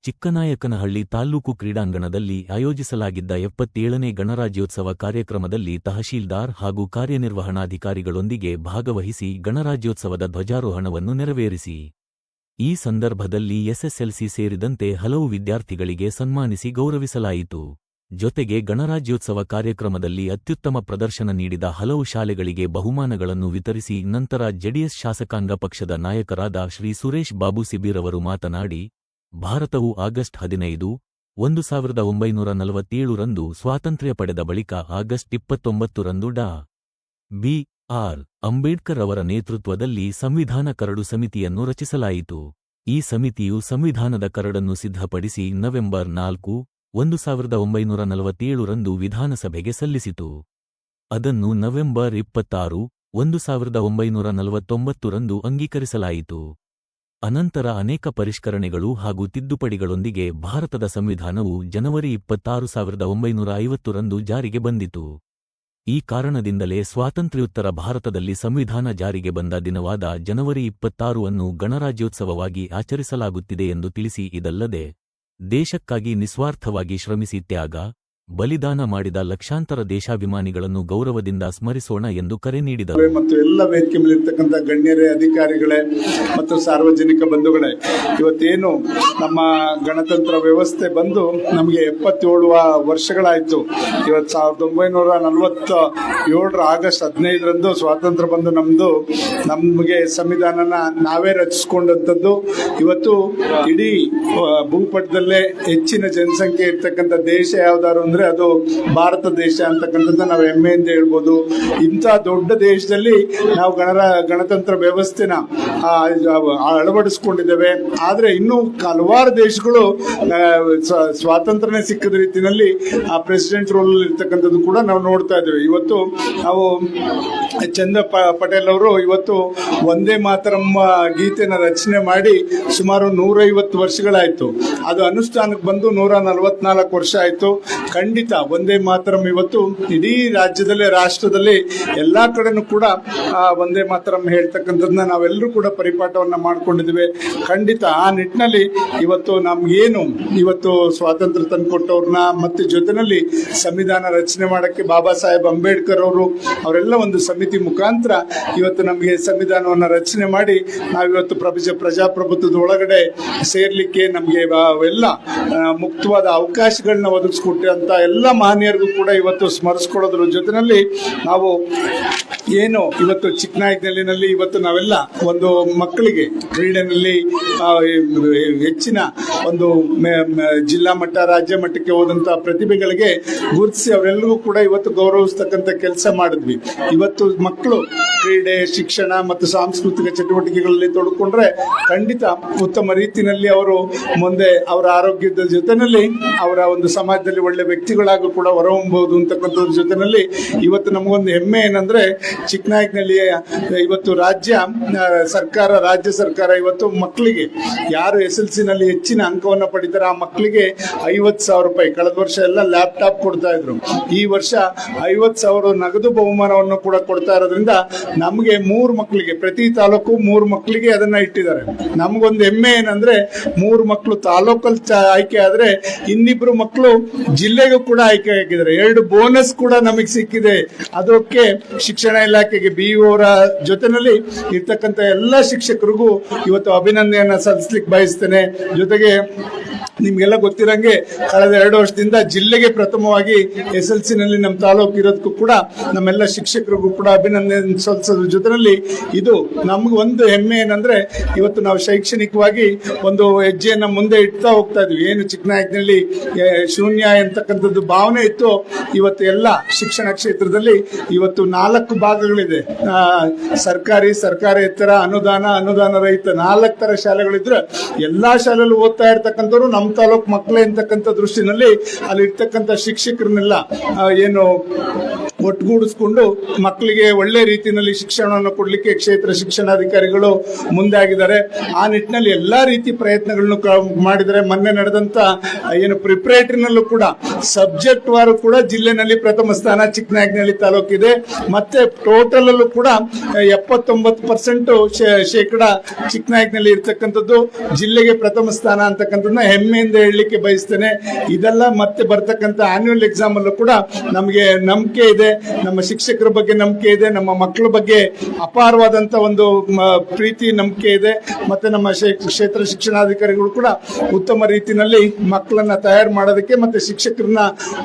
ಚಿಕ್ಕನಾಯಕನಹಳ್ಳಿ ತಾಲ್ಲೂಕು ಕ್ರೀಡಾಂಗಣದಲ್ಲಿ ಆಯೋಜಿಸಲಾಗಿದ್ದ 77ನೇ ಗಣರಾಜ್ಯೋತ್ಸವ ಕಾರ್ಯಕ್ರಮದಲ್ಲಿ ತಹಶೀಲ್ದಾರ್ ಹಾಗೂ ಕಾರ್ಯನಿರ್ವಹಣಾಧಿಕಾರಿಗಳೊಂದಿಗೆ ಭಾಗವಹಿಸಿ ಗಣರಾಜ್ಯೋತ್ಸವದ ಧ್ವಜಾರೋಹಣವನ್ನು ನೆರವೇರಿಸಿ ಈ ಸಂದರ್ಭದಲ್ಲಿ ಎಸ್ಎಸ್ಎಲ್ಸಿ ಸೇರಿದಂತೆ ಹಲವು ವಿದ್ಯಾರ್ಥಿಗಳಿಗೆ ಸನ್ಮಾನಿಸಿ ಗೌರವಿಸಲಾಯಿತು. ಜೊತೆಗೆ ಗಣರಾಜ್ಯೋತ್ಸವ ಕಾರ್ಯಕ್ರಮದಲ್ಲಿ ಅತ್ಯುತ್ತಮ ಪ್ರದರ್ಶನ ನೀಡಿದ ಹಲವು ಶಾಲೆಗಳಿಗೆ ಬಹುಮಾನಗಳನ್ನು ವಿತರಿಸಿ ನಂತರ ಜೆಡಿಎಸ್ ಶಾಸಕಾಂಗ ಪಕ್ಷದ ನಾಯಕರಾದ ಶ್ರೀ ಸುರೇಶ್ ಬಾಬು ಸಿಬಿರವರು ಮಾತನಾಡಿ, ಭಾರತವು ಆಗಸ್ಟ್ 15, 1947 ರಂದು ಸ್ವಾತಂತ್ರ್ಯ ಪಡೆದ ಬಳಿಕ ಆಗಸ್ಟ್ 29 ರಂದು ಡಾ. ಬಿ. ಆರ್. ಅಂಬೇಡ್ಕರ್ ಅವರ ನೇತೃತ್ವದಲ್ಲಿ ಸಂವಿಧಾನ ಕರಡು ಸಮಿತಿಯನ್ನು ರಚಿಸಲಾಯಿತು. ಈ ಸಮಿತಿಯು ಸಂವಿಧಾನದ ಕರಡನ್ನು ಸಿದ್ಧಪಡಿಸಿ ನವೆಂಬರ್ 4, 1947 ರಂದು ವಿಧಾನಸಭೆಗೆ ಸಲ್ಲಿಸಿತು. ಅದನ್ನು ನವೆಂಬರ್ 26, 1949 ರಂದು ಅಂಗೀಕರಿಸಲಾಯಿತು. ಅನಂತರ ಅನೇಕ ಪರಿಷ್ಕರಣೆಗಳು ಹಾಗೂ ತಿದ್ದುಪಡಿಗಳೊಂದಿಗೆ ಭಾರತದ ಸಂವಿಧಾನವು ಜನವರಿ 26, 1950 ರಂದು ಜಾರಿಗೆ ಬಂದಿತು. ಈ ಕಾರಣದಿಂದಲೇ ಸ್ವಾತಂತ್ರ್ಯೋತ್ತರ ಭಾರತದಲ್ಲಿ ಸಂವಿಧಾನ ಜಾರಿಗೆ ಬಂದ ದಿನವಾದ ಜನವರಿ 26 ಅನ್ನು ಗಣರಾಜ್ಯೋತ್ಸವವಾಗಿ ಆಚರಿಸಲಾಗುತ್ತಿದೆ ಎಂದು ತಿಳಿಸಿ, ಇದಲ್ಲದೆ ದೇಶಕ್ಕಾಗಿ ನಿಸ್ವಾರ್ಥವಾಗಿ ಶ್ರಮಿಸಿ ತ್ಯಾಗ, ಬಲಿದಾನ ಮಾಡಿದ ಲಕ್ಷಾಂತರ ದೇಶಾಭಿಮಾನಿಗಳನ್ನು ಗೌರವದಿಂದ ಸ್ಮರಿಸೋಣ ಎಂದು ಕರೆ ನೀಡಿದರು. ಮತ್ತು ಎಲ್ಲ ವೇದಿಕೆ ಮೇಲಿರ್ತಕ್ಕಂಥ ಗಣ್ಯರೇ, ಅಧಿಕಾರಿಗಳೇ ಮತ್ತು ಸಾರ್ವಜನಿಕ ಬಂಧುಗಳೇ, ಇವತ್ತೇನು ನಮ್ಮ ಗಣತಂತ್ರ ವ್ಯವಸ್ಥೆ ಬಂದು ನಮಗೆ 77 ವರ್ಷಗಳಾಯಿತು. ಇವತ್ತು 1947 ಆಗಸ್ಟ್ 15 ರಂದು ಸ್ವಾತಂತ್ರ್ಯ ಬಂದು ನಮಗೆ ಸಂವಿಧಾನನ ನಾವೇ ರಚಿಸಿಕೊಂಡಂಥದ್ದು. ಇವತ್ತು ಇಡೀ ಭೂಪಟದಲ್ಲೇ ಹೆಚ್ಚಿನ ಜನಸಂಖ್ಯೆ ಇರ್ತಕ್ಕಂಥ ದೇಶ ಯಾವ್ದಾದ್ರು ಅಂದ್ರೆ ಅದು ಭಾರತ ದೇಶ ಅಂತಕ್ಕಂಥದ್ದು ನಾವು ಹೆಮ್ಮೆಯಿಂದ ಹೇಳ್ಬೋದು. ಇಂಥ ದೊಡ್ಡ ದೇಶದಲ್ಲಿ ನಾವು ಗಣತಂತ್ರ ವ್ಯವಸ್ಥೆನ ಅಳವಡಿಸ್ಕೊಂಡಿದ್ದೇವೆ. ಆದ್ರೆ ಇನ್ನೂ ಹಲವಾರು ದೇಶಗಳು ಸ್ವಾತಂತ್ರ್ಯ ಸಿಕ್ಕದ ರೀತಿಯಲ್ಲಿ ಆ ಪ್ರೆಸಿಡೆಂಟ್ ರೋಲ್ ಇರ್ತಕ್ಕಂಥದ್ದು ಕೂಡ ನಾವು ನೋಡ್ತಾ ಇದ್ದೇವೆ. ಇವತ್ತು ನಾವು ಚಂದ್ರ ಪಟೇಲ್ ಅವರು ಇವತ್ತು ವಂದೇ ಮಾತರಂ ಗೀತೆನ ರಚನೆ ಮಾಡಿ ಸುಮಾರು 150 ವರ್ಷಗಳಾಯ್ತು. ಅದು ಅನುಷ್ಠಾನಕ್ಕೆ ಬಂದು 144 ವರ್ಷ ಆಯ್ತು. ಖಂಡಿತ ವಂದೇ ಮಾತರಂ ಇವತ್ತು ಇಡೀ ರಾಜ್ಯದಲ್ಲೇ, ರಾಷ್ಟ್ರದಲ್ಲಿ ಎಲ್ಲಾ ಕಡೆನೂ ಕೂಡ ವಂದೇ ಮಾತರಂ ಹೇಳ್ತಕ್ಕಂಥದ್ದನ್ನ ನಾವೆಲ್ಲರೂ ಕೂಡ ಪರಿಪಾಠವನ್ನ ಮಾಡ್ಕೊಂಡಿದ್ದೀವಿ. ಖಂಡಿತ ಆ ನಿಟ್ಟಿನಲ್ಲಿ ಇವತ್ತು ನಮ್ಗೇನು ಇವತ್ತು ಸ್ವಾತಂತ್ರ್ಯ ತಂದುಕೊಟ್ಟವ್ರನ್ನ ಮತ್ತೆ ಜೊತೆನಲ್ಲಿ ಸಂವಿಧಾನ ರಚನೆ ಮಾಡಕ್ಕೆ ಬಾಬಾ ಸಾಹೇಬ್ ಅಂಬೇಡ್ಕರ್ ಅವರೆಲ್ಲ ಒಂದು ಸಮಿತಿ ಮುಖಾಂತರ ಇವತ್ತು ನಮಗೆ ಸಂವಿಧಾನವನ್ನ ರಚನೆ ಮಾಡಿ ನಾವಿವತ್ತು ಪ್ರಜಾಪ್ರಭುತ್ವದ ಒಳಗಡೆ ಸೇರ್ಲಿಕ್ಕೆ ನಮಗೆ ಎಲ್ಲ ಮುಕ್ತವಾದ ಅವಕಾಶಗಳನ್ನ ಒದಗಿಸ್ಕೊಟ್ಟಂತ ಎಲ್ಲ ಮಹನೀಯರಿಗೂ ಕೂಡ ಇವತ್ತು ಸ್ಮರಿಸ್ಕೊಳ್ಳೋದ್ರ ಜೊತೆನಲ್ಲಿ ನಾವು ಏನು ಇವತ್ತು ಚಿಕ್ಕನಾಯಕನಹಳ್ಳಿನಲ್ಲಿ ಇವತ್ತು ನಾವೆಲ್ಲ ಒಂದು ಮಕ್ಕಳಿಗೆ ಕ್ರೀಡೆನಲ್ಲಿ ಹೆಚ್ಚಿನ ಒಂದು ಜಿಲ್ಲಾ ಮಟ್ಟ, ರಾಜ್ಯ ಮಟ್ಟಕ್ಕೆ ಹೋದಂತ ಪ್ರತಿಭೆಗಳಿಗೆ ಗುರುತಿಸಿ ಅವರೆಲ್ಲರಿಗೂ ಕೂಡ ಇವತ್ತು ಗೌರವಿಸ್ತಕ್ಕಂಥ ಕೆಲಸ ಮಾಡಿದ್ವಿ. ಇವತ್ತು ಮಕ್ಕಳು ಕ್ರೀಡೆ, ಶಿಕ್ಷಣ ಮತ್ತು ಸಾಂಸ್ಕೃತಿಕ ಚಟುವಟಿಕೆಗಳಲ್ಲಿ ತೊಡಕೊಂಡ್ರೆ ಖಂಡಿತ ಉತ್ತಮ ರೀತಿಯಲ್ಲಿ ಅವರು ಮುಂದೆ ಅವರ ಆರೋಗ್ಯದ ಜೊತೆನಲ್ಲಿ ಅವರ ಒಂದು ಸಮಾಜದಲ್ಲಿ ಒಳ್ಳೆ ವ್ಯಕ್ತಿಗಳಾಗಿ ಕೂಡ ಹೊರಹೊಮ್ಮಬಹುದು ಅಂತಕ್ಕಂಥದ್ರ ಜೊತೆನಲ್ಲಿ ಇವತ್ತು ನಮಗೊಂದು ಹೆಮ್ಮೆ ಏನಂದ್ರೆ ಚಿಕ್ಕನಾಯಕನಹಳ್ಳಿ ಇವತ್ತು ರಾಜ್ಯ ಸರ್ಕಾರ ಇವತ್ತು ಮಕ್ಕಳಿಗೆ ಯಾರು SLC ನಲ್ಲಿ ಹೆಚ್ಚಿನ ಅಂಕವನ್ನು ಪಡಿತಾರೆ ಆ ಮಕ್ಕಳಿಗೆ 50,000 ರೂಪಾಯಿ, ಕಳೆದ ವರ್ಷ ಎಲ್ಲ ಲ್ಯಾಪ್ಟಾಪ್ ಕೊಡ್ತಾ ಇದ್ರು, ಈ ವರ್ಷ 50,000 ನಗದು ಬಹುಮಾನವನ್ನು ಕೂಡ ಕೊಡ್ತಾ ಇರೋದ್ರಿಂದ ನಮಗೆ 3 ಮಕ್ಕಳಿಗೆ, ಪ್ರತಿ ತಾಲೂಕು 3 ಮಕ್ಕಳಿಗೆ ಅದನ್ನ ಇಟ್ಟಿದ್ದಾರೆ. ನಮಗೊಂದು ಹೆಮ್ಮೆ ಏನಂದ್ರೆ 3 ಮಕ್ಕಳು ತಾಲೂಕಲ್ಲಿ ಆಯ್ಕೆ ಆದ್ರೆ ಇನ್ನಿಬ್ರು ಮಕ್ಕಳು ಜಿಲ್ಲೆಗೂ ಕೂಡ ಆಯ್ಕೆ ಆಗಿದ್ದಾರೆ. 2 ಬೋನಸ್ ಕೂಡ ನಮಗೆ ಸಿಕ್ಕಿದೆ. ಅದಕ್ಕೆ ಶಿಕ್ಷಣ ಇಲಾಖೆಗೆ BO ಅವರ ಜೊತೆನಲ್ಲಿ ಇರ್ತಕ್ಕಂಥ ಎಲ್ಲ ಶಿಕ್ಷಕರಿಗೂ ಇವತ್ತು ಅಭಿನಂದನೆಯನ್ನ ಸಲ್ಲಿಸಲಿಕ್ಕೆ ಬಯಸ್ತೇನೆ. ಜೊತೆಗೆ ನಿಮ್ಗೆಲ್ಲ ಗೊತ್ತಿರಂಗೆ ಕಳೆದ 2 ವರ್ಷದಿಂದ ಜಿಲ್ಲೆಗೆ ಪ್ರಥಮವಾಗಿ SLC ನಲ್ಲಿ ನಮ್ಮ ತಾಲೂಕು ಇರೋದಕ್ಕೂ ಕೂಡ ನಮ್ಮೆಲ್ಲ ಶಿಕ್ಷಕರಿಗೂ ಕೂಡ ಅಭಿನಂದನೆ ಸಲ್ಲಿಸೋದ್ರ ಜೊತೆನಲ್ಲಿ ಇದು ನಮ್ಗೆ ಒಂದು ಹೆಮ್ಮೆ ಏನಂದ್ರೆ ಇವತ್ತು ನಾವು ಶೈಕ್ಷಣಿಕವಾಗಿ ಒಂದು ಹೆಜ್ಜೆಯನ್ನ ಮುಂದೆ ಇಡ್ತಾ ಹೋಗ್ತಾ ಇದ್ವಿ. ಏನು ಚಿಕ್ಕನಾಯಕನಲ್ಲಿ ಶೂನ್ಯ ಅಂತಕ್ಕಂಥದ್ದು ಭಾವನೆ ಇತ್ತು, ಇವತ್ತು ಎಲ್ಲ ಶಿಕ್ಷಣ ಕ್ಷೇತ್ರದಲ್ಲಿ ಇವತ್ತು 4 ಭಾಗಗಳಿದೆ. ಸರ್ಕಾರೇತರ, ಅನುದಾನ ರಹಿತ 4 ತರ ಶಾಲೆಗಳಿದ್ರೆ ಎಲ್ಲಾ ಶಾಲೆಗಳು ಓದ್ತಾ ಇರ್ತಕ್ಕಂಥವ್ರು ನಮ್ಮ ತಾಲೂಕು ಮಕ್ಕಳೇ ಅಂತಕ್ಕಂಥ ದೃಷ್ಟಿನಲ್ಲಿ ಅಲ್ಲಿ ಇರ್ತಕ್ಕಂಥ ಶಿಕ್ಷಕರನ್ನೆಲ್ಲ ಏನು ಒಟ್ಟುಗೂಡಿಸ್ಕೊಂಡು ಮಕ್ಕಳಿಗೆ ಒಳ್ಳೆ ರೀತಿಯಲ್ಲಿ ಶಿಕ್ಷಣವನ್ನು ಕೊಡಲಿಕ್ಕೆ ಕ್ಷೇತ್ರ ಶಿಕ್ಷಣಾಧಿಕಾರಿಗಳು ಮುಂದಾಗಿದ್ದಾರೆ. ಆ ನಿಟ್ಟಿನಲ್ಲಿ ಎಲ್ಲಾ ರೀತಿ ಪ್ರಯತ್ನಗಳನ್ನು ಮಾಡಿದರೆ ಮೊನ್ನೆ ನಡೆದಂತ ಏನು ಪ್ರಿಪರೇಟರಿನಲ್ಲೂ ಕೂಡ ಸಬ್ಜೆಕ್ಟ್ ವಾರು ಕೂಡ ಜಿಲ್ಲೆನಲ್ಲಿ ಪ್ರಥಮ ಸ್ಥಾನ ಚಿಕ್ಕನಾಯಕನಹಳ್ಳಿ ತಾಲೂಕಿದೆ. ಮತ್ತೆ ಟೋಟಲ್ ಅಲ್ಲೂ ಕೂಡ 79% ಶೇಕಡ ಚಿಕ್ಕನಾಯಕನಹಳ್ಳಿ ಇರ್ತಕ್ಕಂಥದ್ದು ಜಿಲ್ಲೆಗೆ ಪ್ರಥಮ ಸ್ಥಾನ ಅಂತಕ್ಕಂಥದ್ದನ್ನ ಹೆಮ್ಮೆಯಿಂದ ಹೇಳಲಿಕ್ಕೆ ಬಯಸ್ತೇನೆ. ಇದೆಲ್ಲ ಮತ್ತೆ ಬರ್ತಕ್ಕಂಥ ಆನ್ಯುವಲ್ ಎಕ್ಸಾಮ್ ಅಲ್ಲೂ ಕೂಡ ನಮಗೆ ನಂಬಿಕೆ ಇದೆ, ನಮ್ಮ ಶಿಕ್ಷಕರ ಬಗ್ಗೆ ನಂಬಿಕೆ ಇದೆ, ನಮ್ಮ ಮಕ್ಕಳ ಬಗ್ಗೆ ಅಪಾರವಾದಂತ ಒಂದು ಪ್ರೀತಿ ನಂಬಿಕೆ ಇದೆ. ಮತ್ತೆ ನಮ್ಮ ಕ್ಷೇತ್ರ ಶಿಕ್ಷಣಾಧಿಕಾರಿಗಳು ಕೂಡ ಉತ್ತಮ ರೀತಿಯಲ್ಲಿ ಮಕ್ಕಳನ್ನ ತಯಾರು ಮಾಡೋದಕ್ಕೆ ಮತ್ತೆ ಶಿಕ್ಷಕರನ್ನ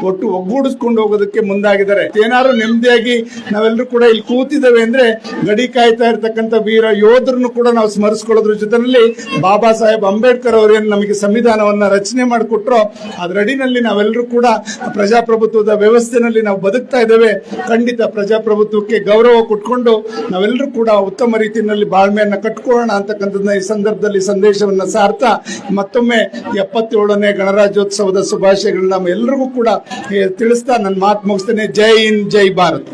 ಒಗ್ಗೂಡಿಸ್ಕೊಂಡು ಹೋಗೋದಕ್ಕೆ ಮುಂದಾಗಿದ್ದಾರೆ. ಏನಾದ್ರು ನೆಮ್ಮದಿಯಾಗಿ ನಾವೆಲ್ಲರೂ ಕೂಡ ಇಲ್ಲಿ ಕೂತಿದ್ದೇವೆ ಅಂದ್ರೆ ಗಡಿ ಕಾಯ್ತಾ ಇರ್ತಕ್ಕಂಥ ವೀರ ಯೋಧರನ್ನು ಕೂಡ ನಾವು ಸ್ಮರಿಸ್ಕೊಳ್ಳೋದ್ರ ಜೊತೆಯಲ್ಲಿ ಬಾಬಾ ಸಾಹೇಬ್ ಅಂಬೇಡ್ಕರ್ ಅವರೇನು ನಮಗೆ ಸಂವಿಧಾನವನ್ನ ರಚನೆ ಮಾಡಿಕೊಟ್ರೋ ಅದರಡಿನಲ್ಲಿ ನಾವೆಲ್ಲರೂ ಕೂಡ ಪ್ರಜಾಪ್ರಭುತ್ವದ ವ್ಯವಸ್ಥೆನಲ್ಲಿ ನಾವು ಬದುಕ್ತಾ ಇದ್ದೇವೆ. ಖಂಡಿತ ಪ್ರಜಾಪ್ರಭುತ್ವಕ್ಕೆ ಗೌರವ ಕೊಟ್ಕೊಂಡು ನಾವೆಲ್ಲರೂ ಕೂಡ ಉತ್ತಮ ರೀತಿಯಲ್ಲಿ ಬಾಳ್ಮೆಯನ್ನ ಕಟ್ಕೊಳ್ಳೋಣ ಅಂತಕ್ಕಂಥದ್ದನ್ನ ಈ ಸಂದರ್ಭದಲ್ಲಿ ಸಂದೇಶವನ್ನ ಸಾರ್ತಾ ಮತ್ತೊಮ್ಮೆ 77ನೇ ಗಣರಾಜ್ಯೋತ್ಸವದ ಶುಭಾಶಯಗಳನ್ನ ನಮ್ಮ ಎಲ್ರಿಗೂ ಕೂಡ ತಿಳಿಸ್ತಾ ನನ್ನ ಮಾತು ಮುಗಿಸ್ತೇನೆ. ಜೈ ಹಿಂದ್, ಜೈ ಭಾರತ್.